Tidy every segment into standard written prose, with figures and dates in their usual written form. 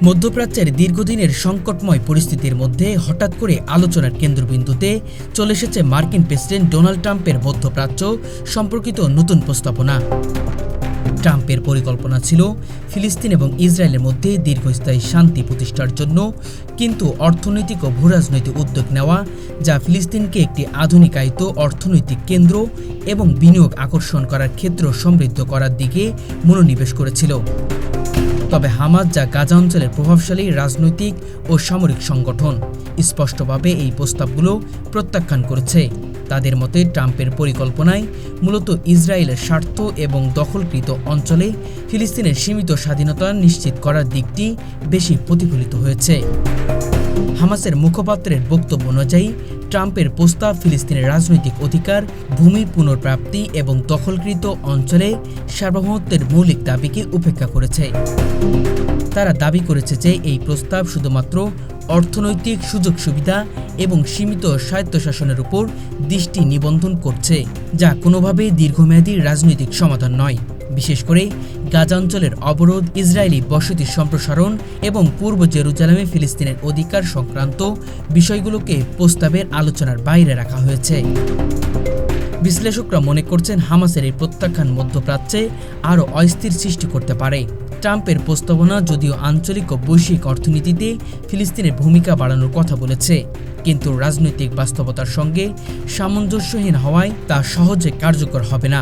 মধ্যপ্রাচ্যের দীর্ঘদিনের সংকটময় পরিস্থিতির মধ্যে হঠাৎ করে আলোচনার কেন্দ্রবিন্দুতে চলে এসেছে মার্কিন প্রেসিডেন্ট ডোনাল্ড ট্রাম্পের মধ্যপ্রাচ্য সম্পর্কিত নতুন প্রস্তাবনা। ট্রাম্পের পরিকল্পনা ছিল ফিলিস্তিন এবং ইসরায়েলের মধ্যে দীর্ঘস্থায়ী শান্তি প্রতিষ্ঠার জন্য, কিন্তু অর্থনৈতিক ও ভূরাজনৈতিক উদ্যোগ নেওয়া যা ফিলিস্তিনকে একটি আধুনিকায়িত অর্থনৈতিক কেন্দ্র এবং বিনিয়োগ আকর্ষণ করার ক্ষেত্র সমৃদ্ধ করার দিকে মনোনিবেশ করেছিল। তবে হামাস, যা গাজা অঞ্চলের প্রভাবশালী রাজনৈতিক ও সামরিক সংগঠন, স্পষ্টভাবে এই প্রস্তাবগুলো প্রত্যাখ্যান করেছে। তাদের মতে ট্রাম্পের পরিকল্পনায় মূলত ইসরায়েলের স্বার্থ এবং দখলকৃত অঞ্চলে ফিলিস্তিনের সীমিত স্বাধীনতা নিশ্চিত করার দিকটি বেশি প্রতিফলিত হয়েছে। হামাসের মুখপাত্রের বক্তব্য অনুযায়ী ট্রাম্পের প্রস্তাব ফিলিস্তিনের রাজনৈতিক অধিকার, ভূমি পুনর্প্রাপ্তি এবং দখলকৃত অঞ্চলে সার্বভৌমত্বের মৌলিক দাবিকে উপেক্ষা করেছে। তারা দাবি করেছে যে এই প্রস্তাব শুধুমাত্র অর্থনৈতিক সুযোগ সুবিধা এবং সীমিত স্বায়ত্তশাসনের উপর দৃষ্টি নিবন্ধন করছে, যা কোনোভাবেই দীর্ঘমেয়াদী রাজনৈতিক সমাধান নয়। বিশেষ করে গাজা অঞ্চলের অবরোধ, ইসরায়েলি বসতি সম্প্রসারণ এবং পূর্ব জেরুজালেমে ফিলিস্তিনের অধিকার সংক্রান্ত বিষয়গুলোকে প্রস্তাবের আলোচনার বাইরে রাখা হয়েছে। বিশ্লেষকরা মনে করছেন হামাসের এই প্রত্যাখ্যান মধ্যপ্রাচ্যে আরও অস্থির সৃষ্টি করতে পারে। ট্রাম্পের প্রস্তাবনা যদিও আঞ্চলিক ও বৈশ্বিক অর্থনীতিতে ফিলিস্তিনের ভূমিকা বাড়ানোর কথা বলেছে, কিন্তু রাজনৈতিক বাস্তবতার সঙ্গে সামঞ্জস্যহীন হওয়ায় তা সহজে কার্যকর হবে না।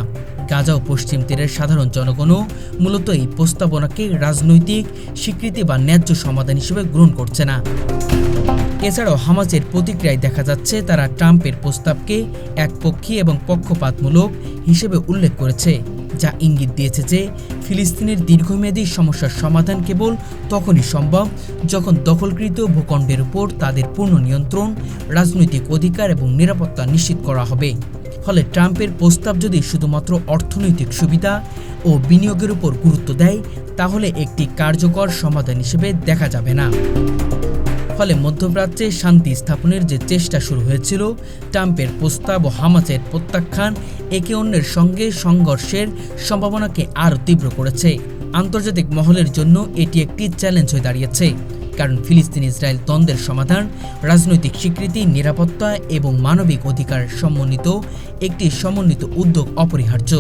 গাজা ও পশ্চিম তীরের সাধারণ জনগণও মূলত এই প্রস্তাবনাকে রাজনৈতিক স্বীকৃতি বা ন্যায্য সমাধান হিসেবে গ্রহণ করছে না। এছাড়াও হামাসের প্রতিক্রিয়ায় দেখা যাচ্ছে তারা ট্রাম্পের প্রস্তাবকে একপক্ষী এবং পক্ষপাতমূলক হিসেবে উল্লেখ করেছে, যা ইঙ্গিত দিয়েছে যে ফিলিস্তিনের দীর্ঘমেয়াদী সমস্যার সমাধান কেবল তখনই সম্ভব যখন দখলকৃত ভূখণ্ডের উপর তাদের পূর্ণ নিয়ন্ত্রণ, রাজনৈতিক অধিকার এবং নিরাপত্তা নিশ্চিত করা হবে। ফলে ট্রাম্পের প্রস্তাব যদি শুধুমাত্র অর্থনৈতিক সুবিধা ও বিনিয়োগের উপর গুরুত্ব দেয়, তাহলে একটি কার্যকর সমাধান হিসেবে দেখা যাবে না। ফলে মধ্যপ্রাচ্যে শান্তি স্থাপনের যে চেষ্টা শুরু হয়েছিল, ট্রাম্পের প্রস্তাব ও হামাসের প্রত্যাখ্যান একে অন্যের সঙ্গে সংঘর্ষের সম্ভাবনাকে আরও তীব্র করেছে। আন্তর্জাতিক মহলের জন্য এটি একটি চ্যালেঞ্জ হয়ে দাঁড়িয়েছে, কারণ ফিলিস্তিন ইসরায়েল দ্বন্দ্বের সমাধান, রাজনৈতিক স্বীকৃতি, নিরাপত্তা এবং মানবিক অধিকার সমন্বিত একটি সমন্বিত উদ্যোগ অপরিহার্য।